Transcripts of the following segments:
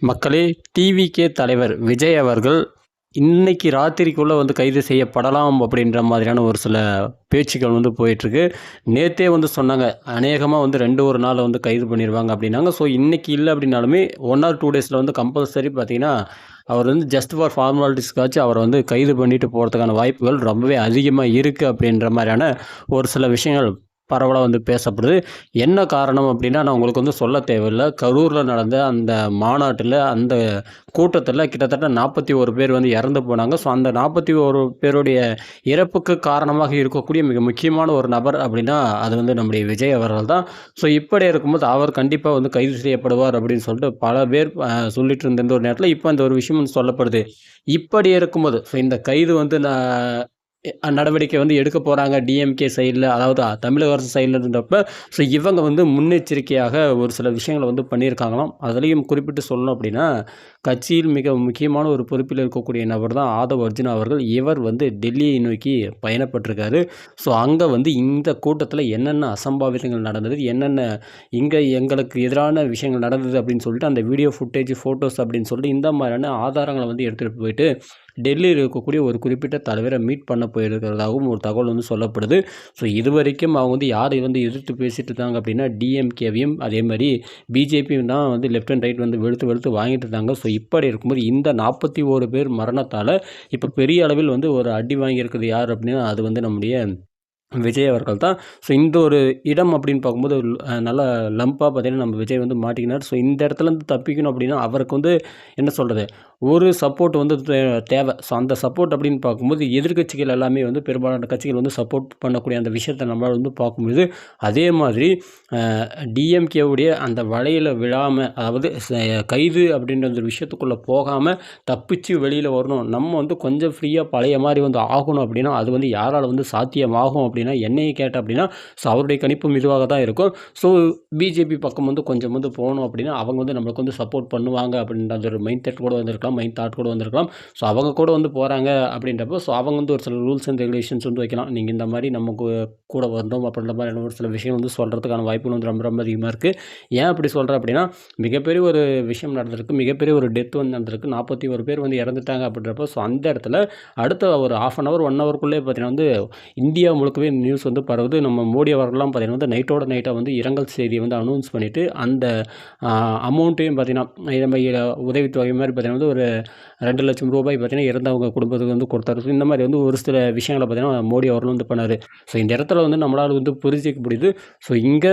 மக்களே, டிவிகே தலைவர் விஜய் அவர்கள் இன்னைக்கு ராத்திரிக்குள்ளே கைது செய்யப்படலாம் அப்படின்ற மாதிரியான ஒரு சில பேச்சுக்கள் போயிட்டுருக்கு. நேற்றே சொன்னாங்க, அநேகமாக 2 நாள் கைது பண்ணிடுவாங்க அப்படின்னாங்க. ஸோ இன்றைக்கி இல்லை அப்படின்னாலுமே 1 ஆர் 2 டேஸில் கம்பல்சரி பார்த்தீங்கன்னா, அவர் ஜஸ்ட் ஃபார் ஃபார்மாலிட்டிஸ்க்காச்சும் அவரை கைது பண்ணிட்டு போகிறதுக்கான வாய்ப்புகள் ரொம்பவே அதிகமாக இருக்குது அப்படின்ற மாதிரியான ஒரு சில விஷயங்கள் பரவலாக பேசப்படுது. என்ன காரணம் அப்படின்னா, நான் உங்களுக்கு சொல்ல தேவையில்ல. கரூரில் நடந்த அந்த மாநாட்டில், அந்த கூட்டத்தில் கிட்டத்தட்ட 41 பேர் இறந்து போனாங்க. ஸோ அந்த 41 பேருடைய இறப்புக்கு காரணமாக இருக்கக்கூடிய மிக முக்கியமான ஒரு நபர் அப்படின்னா, அது நம்முடைய விஜய் அவர்கள் தான். ஸோ இப்படி இருக்கும்போது அவர் கண்டிப்பாக கைது செய்யப்படுவார் அப்படின்னு சொல்லிட்டு பல பேர் சொல்லிட்டு இருந்த இந்த ஒரு நேரத்தில் இப்போ அந்த ஒரு விஷயம் சொல்லப்படுது. இப்படி இருக்கும்போது ஸோ இந்த கைது நான் நடவடிக்கை எடுக்க போகிறாங்க டிஎம்கே சைடில், அதாவது தமிழக அரசு சைடில்ன்றப்ப ஸோ இவங்க முன்னெச்சரிக்கையாக ஒரு சில விஷயங்களை பண்ணியிருக்காங்களாம். அதுலேயும் குறிப்பிட்டு சொல்லணும் அப்படின்னா, கட்சியில் மிக முக்கியமான ஒரு பொறுப்பில் இருக்கக்கூடிய நபர் தான் ஆதவ் அர்ஜுனா அவர்கள். இவர் டெல்லியை நோக்கி பயணப்பட்டிருக்காரு. ஸோ அங்கே இந்த கூட்டத்தில் என்னென்ன அசம்பாவிதங்கள் நடந்தது, என்னென்ன இங்கே எங்களுக்கு எதிரான விஷயங்கள் நடந்தது அப்படின்னு சொல்லிட்டு அந்த வீடியோ ஃபுட்டேஜ், ஃபோட்டோஸ் அப்படின்னு சொல்லிட்டு இந்த மாதிரியான ஆதாரங்களை எடுத்துகிட்டு போயிட்டு டெல்லியில் இருக்கக்கூடிய ஒரு குறிப்பிட்ட தலைவரை மீட் பண்ண போயிருக்கிறதாகவும் ஒரு தகவல் சொல்லப்படுது. ஸோ இதுவரைக்கும் அவங்க யாரை எதிர்த்து பேசிகிட்டு இருக்காங்க அப்படின்னா, டிஎம்கேவையும் அதே மாதிரி பிஜேபியும் தான் லெஃப்ட் அண்ட் ரைட் வெளுத்து வெளுத்து வாங்கிட்டு இருந்தாங்க. ஸோ இப்படி இருக்கும்போது இந்த 41 பேர் மரணத்தால் இப்போ பெரிய அளவில் ஒரு அடி வாங்கியிருக்கிறது யார் அப்படின்னா, அது நம்முடைய விஜய் அவர்கள் தான். ஸோ இந்த ஒரு இடம் அப்படின்னு பார்க்கும்போது நல்லா லம்பாக பார்த்தீங்கன்னா நம்ம விஜய் மாட்டிக்கினார். ஸோ இந்த இடத்துலேருந்து தப்பிக்கணும் அப்படின்னா அவருக்கு என்ன சொல்கிறது, ஒரு சப்போர்ட் தேவை. ஸோ அந்த சப்போர்ட் அப்படின்னு பார்க்கும்போது எதிர்க்கட்சிகள் எல்லாமே பெரும்பாலான கட்சிகள் சப்போர்ட் பண்ணக்கூடிய அந்த விஷயத்தை நம்மளால் பார்க்கும்போது, அதே மாதிரி டிஎம்கேவுடைய அந்த வலையில் விழாமல், அதாவது கைது அப்படின்ற ஒரு விஷயத்துக்குள்ளே போகாமல் தப்பிச்சு வெளியில் வரணும், நம்ம கொஞ்சம் ஃப்ரீயாக பழைய மாதிரி ஆகணும் அப்படின்னா அது யாரால் சாத்தியமாகும் அப்படின்னா, என்னையை கேட்ட அப்படின்னா ஸோ அவருடைய கணிப்பும் இதுவாக தான் இருக்கும். ஸோ பிஜேபி பக்கம் கொஞ்சம் போகணும் அப்படின்னா அவங்க நம்மளுக்கு சப்போர்ட் பண்ணுவாங்க அப்படின்ற அந்த ஒரு மைண்ட் செட் கூட வந்திருக்கலாம், மைண்ட் தாட் கூட வந்திருக்கலாம். ஸோ அவங்க கூட போகிறாங்க அப்படின்றப்போ ஸோ அவங்க ஒரு சில ரூல்ஸ் அண்ட் ரெகுலேஷன்ஸ் வைக்கலாம். நீங்கள் இந்த மாதிரி நமக்கு கூட வந்தோம் அப்படின்ற மாதிரி ஒரு சில விஷயம் சொல்கிறதுக்கான வாய்ப்புகள் ரொம்ப ரொம்ப அதிகமாக இருக்குது. ஏன் அப்படி சொல்கிறேன் அப்படின்னா, மிகப்பெரிய ஒரு விஷயம் நடந்திருக்கு, மிகப்பெரிய ஒரு டெத் நடந்திருக்கு, 41 பேர் இறந்துட்டாங்க அப்படின்றப்போ ஸோ அந்த இடத்துல அடுத்த ஒரு 1/2 அன் ஹவர் 1 ஹவருக்குள்ளே பார்த்தீங்கன்னா இந்தியா முழுக்கவே நியூஸ் பரவுது. நம்ம மோடி அவர்கள்லாம் பார்த்தீங்கன்னா நைட்டோட நைட்டாக இரங்கல் செய்தியை அனௌன்ஸ் பண்ணிவிட்டு அந்த அமௌண்ட்டையும் பார்த்தீங்கன்னா நம்ம உதவித்தொகை மாதிரி பார்த்தீங்கன்னா ஒரு 2 லட்சம் ரூபாய் பார்த்தீங்கன்னா இறந்தவங்க குடும்பத்துக்கு கொடுத்தாரு. இந்த மாதிரி ஒரு சில விஷயங்களை பார்த்தீங்கன்னா மோடி அவர்களும் பண்ணார். ஸோ இந்த இடத்துல நம்மளால் புரிஞ்சிக்க முடியுது. ஸோ இங்கே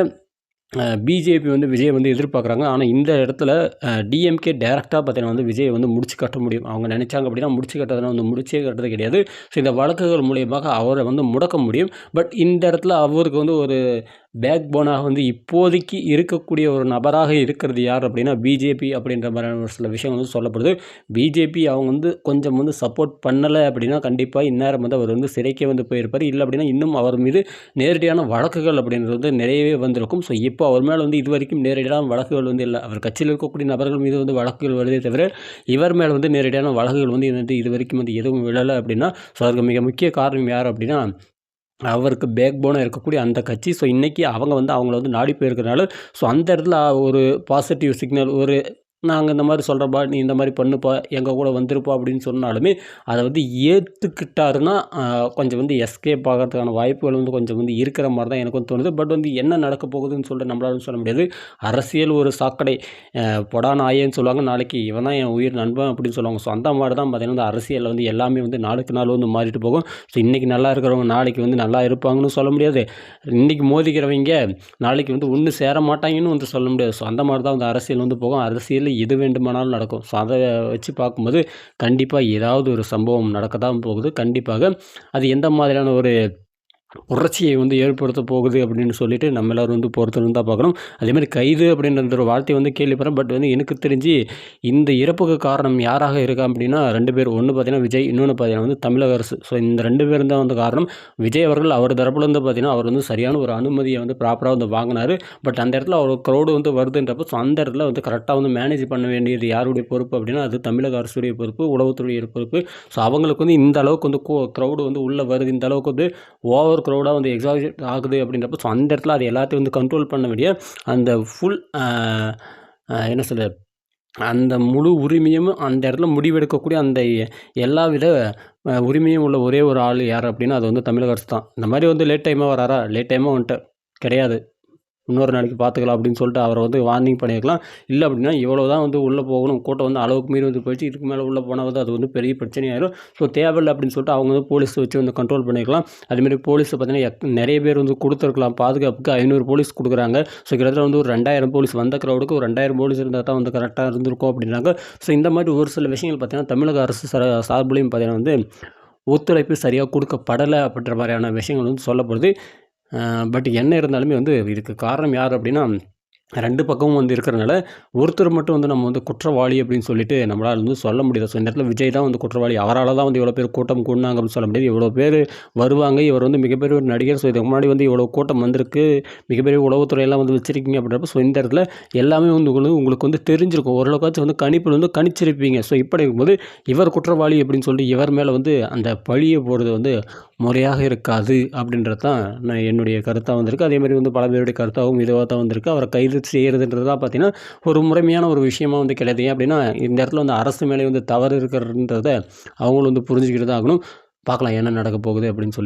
பிஜேபி விஜயை எதிர்பார்க்குறாங்க. ஆனால் இந்த இடத்துல டிஎம்கே டேரெக்டாக பார்த்தீங்கன்னா விஜயை முடிச்சு கட்ட முடியும். அவங்க நினச்சாங்க அப்படின்னா முடிச்சு கட்டுறதுனா முடிச்சே கட்டுறது கிடையாது. ஸோ இந்த வழக்குகள் மூலியமாக அவரை முடக்க முடியும். பட் இந்த இடத்துல அவருக்கு ஒரு பேக் போனாக இப்போதைக்கு இருக்கக்கூடிய ஒரு நபராக இருக்கிறது யார் அப்படின்னா பிஜேபி அப்படின்ற மாதிரியான ஒரு சில விஷயம் சொல்லப்படுது. பிஜேபி அவங்க கொஞ்சம் சப்போர்ட் பண்ணலை அப்படின்னா கண்டிப்பாக இந்நேரம் அவர் சிறைக்கே போயிருப்பார். இல்லை அப்படின்னா இன்னும் அவர் மீது நேரடியான வழக்குகள் அப்படின்றது நிறையவே வந்திருக்கும். ஸோ இப்போ அவர் மேலே இது வரைக்கும் நேரடியான வழக்குகள் இல்லை. அவர் கட்சியில் இருக்கக்கூடிய நபர்கள் மீது வழக்குகள் வருதே தவிர இவர் மேலே நேரடியான வழக்குகள் இது வரைக்கும் எதுவும் விழலை அப்படின்னா ஸோ அதுக்கு மிக முக்கிய காரணம் யார் அப்படின்னா அவருக்கு பேக் போனாக இருக்கக்கூடிய அந்த கட்சி. ஸோ இன்றைக்கி அவங்க அவங்கள நாடி போயிருக்கிறனால ஸோ அந்த இடத்துல ஒரு பாசிட்டிவ் சிக்னல், ஒரு நாங்கள் இந்த மாதிரி சொல்கிறப்பா, நீ இந்த மாதிரி பண்ணுப்பா, எங்கள் கூட வந்துருப்பா அப்படின்னு சொன்னாலுமே அதை ஏற்றுக்கிட்டாருன்னா கொஞ்சம் எஸ்கேப் ஆகிறதுக்கான வாய்ப்புகள் கொஞ்சம் இருக்கிற மாதிரி தான் எனக்கு தோணுது. பட் என்ன நடக்க போகுதுன்னு சொல்லிட்டு நம்மளாலும் சொல்ல முடியாது. அரசியல் ஒரு சாக்கடை, பொடா நாயேன்னு சொல்லுவாங்க, நாளைக்கு இவன் தான் என் உயிர் நண்பன் அப்படின்னு சொல்லுவாங்க. ஸோ அந்த மாதிரி தான் பார்த்தீங்கன்னா அரசியலில் எல்லாமே நாளுக்கு நாள் மாறிட்டு போகும். ஸோ இன்றைக்கி நல்லா இருக்கிறவங்க நாளைக்கு நல்லா இருப்பாங்கன்னு சொல்ல முடியாது. இன்றைக்கி மோதிக்கிறவங்க நாளைக்கு ஒன்று சேர மாட்டாங்கன்னு சொல்ல முடியாது. ஸோ அந்த மாதிரி தான் அரசியல் போகும். அரசியல் எது வேண்டுமானாலும் நடக்கும். ஸோ அதை வச்சு பார்க்கும்போது கண்டிப்பாக ஏதாவது ஒரு சம்பவம் நடக்க தான் போகுது. கண்டிப்பாக அது எந்த மாதிரியான ஒரு புரட்சியை ஏற்படுத்த போகுது அப்படின்னு சொல்லிட்டு நம்ம எல்லோரும் பொறுத்திருந்து தான் பார்க்கணும். அதேமாதிரி கைது அப்படின்ற ஒரு வார்த்தையை கேள்விப்படுறேன். பட் எனக்கு தெரிஞ்சு இந்த இறப்புக்கு காரணம் யாராக இருக்கா அப்படின்னா 2 பேர். ஒன்று பார்த்தீங்கன்னா விஜய், இன்னொன்று பார்த்தீங்கன்னா தமிழக அரசு. ஸோ இந்த 2 பேரும் தான் காரணம். விஜய் அவர்கள் அவர் தரப்புலேருந்து பார்த்தீங்கன்னா அவர் சரியான ஒரு அனுமதியை ப்ராப்பராக வாங்கினார். பட் அந்த இடத்துல அவர் க்ரௌடு வருதுன்றப்போ ஸோ அந்த இடத்துல கரெக்டாக மேனேஜ் பண்ண வேண்டியது யாருடைய பொறுப்பு அப்படின்னா அது தமிழக அரசுடைய பொறுப்பு, உளவுத்துறையுடைய பொறுப்பு. ஸோ அவங்களுக்கு இந்த அளவுக்கு க்ரௌடு உள்ளே வருது, இந்த அளவுக்கு ஓவர் க்ரௌடாக எக்ஸாஜரேட் ஆகுது அப்படின்றப்போ ஸோ அந்த இடத்துல அது எல்லாத்தையும் கண்ட்ரோல் பண்ண வேண்டிய அந்த ஃபுல் என்ன சொல்ல அந்த முழு உரிமையும் அந்த இடத்துல முடிவெடுக்கக்கூடிய அந்த எல்லா வித உரிமையும் உள்ள ஒரே ஒரு ஆள் யார் அப்படின்னா, அது வந்து தமிழக அரசு தான். இந்த மாரி வந்து லேட் டைமா வராரா? லேட் டைமா வந்துட்டு கிடையாது. இன்னொரு நாளைக்கு பார்த்துக்கலாம் அப்படின்னு சொல்லிட்டு அவர வந்து வார்னிங் பண்ணியிருக்கலாம். இல்ல அப்படின்னா, இவ்வளோ தான் வந்து உள்ள போகணும். கூட்டம் வந்து அளவுக்கு மீறி வந்து போயிடுச்சு. இதுக்கு மேல உள்ள போனா வந்து அது வந்து பெரிய பிரச்சனையாயிரும். ஸோ தேவையில்ல அப்படின்னு சொல்லிட்டு அவங்க வந்து போலீஸ் வச்சு வந்து கண்ட்ரோல் பண்ணியிருக்கலாம். அதேமாரி போலீஸ பார்த்தீங்கன்னா, நெறைய பேர் வந்து குடுத்துருக்கலாம். பாதுகாப்புக்கு 500 போலீஸ் குடுக்குறாங்க. ஸோ கிட்டத்தட்ட வந்து ஒரு 2000 போலீஸ் வந்த க்ரவுடுக்கு ஒரு 2000 போலீஸ் இருந்தா தான் வந்து கரெக்ட்டா இருந்திருக்கும் அப்படின்னாங்க. ஸோ இந்த மாரி ஒரு சில விஷயங்கள் பார்த்தீங்கன்னா, தமிழக அரசு சார்புலயும் பார்த்தீங்கன்னா வந்து ஒத்துழைப்பு சரியா குடுக்கப்படல அப்படின்ற மாரியான விஷயங்கள் வந்து சொல்லப்படுது. பட் என்ன இருந்தாலுமே வந்து இதுக்கு காரணம் யார் அப்படின்னா, 2 பக்கமும் வந்து இருக்கிறனால, ஒருத்தர் மட்டும் வந்து நம்ம வந்து குற்றவாளி அப்படின்னு சொல்லிட்டு நம்மளால வந்து சொல்ல முடியாது. ஸோ இந்த இடத்துல விஜய் தான் வந்து குற்றவாளி. அவரால தான் வந்து இவ்வளோ பேர் கூட்டம் கூடுனாங்க அப்படின்னு சொல்ல முடியாது. இவ்வளோ பேர் வருவாங்க. இவர் வந்து மிகப்பெரிய ஒரு நடிகர். ஸோ இதுக்கு முன்னாடி வந்து இவ்வளோ கூட்டம் வந்திருக்கு. மிகப்பெரிய உளவுத்துறையெல்லாம் வந்து வச்சிருக்கீங்க அப்படின்றப்ப, ஸோ இந்த இடத்துல எல்லாமே வந்து உங்களுக்கு வந்து தெரிஞ்சிருக்கும். ஓரளவுக்காச்சும் வந்து கணிப்பில் வந்து கணிச்சிருப்பீங்க. ஸோ இப்படி இருக்கும்போது இவர் குற்றவாளி அப்படின்னு சொல்லிட்டு இவர் மேல வந்து அந்த பழிய போடுறது வந்து முறையாக இருக்காது அப்படின்றது தான் என்னுடைய கருத்தா வந்திருக்கு. அதேமாரி வந்து பல பேருடைய கருத்தாவும் இதுவா தான் வந்திருக்கு. அவர கைது செய்றதுன்றதுலாம் பார்த்தீங்கன்னா, ஒரு முறைமையான ஒரு விஷயமா வந்து கிடையாது. ஏன் அப்படின்னா, இந்த இடத்துல வந்து அரசு மேலே வந்து தவறு இருக்கிறதுன்றத அவங்களும் வந்து புரிஞ்சுக்கிட்டு தான் ஆகணும். பார்க்கலாம் என்ன நடக்க போகுது அப்படின்னு சொல்லி.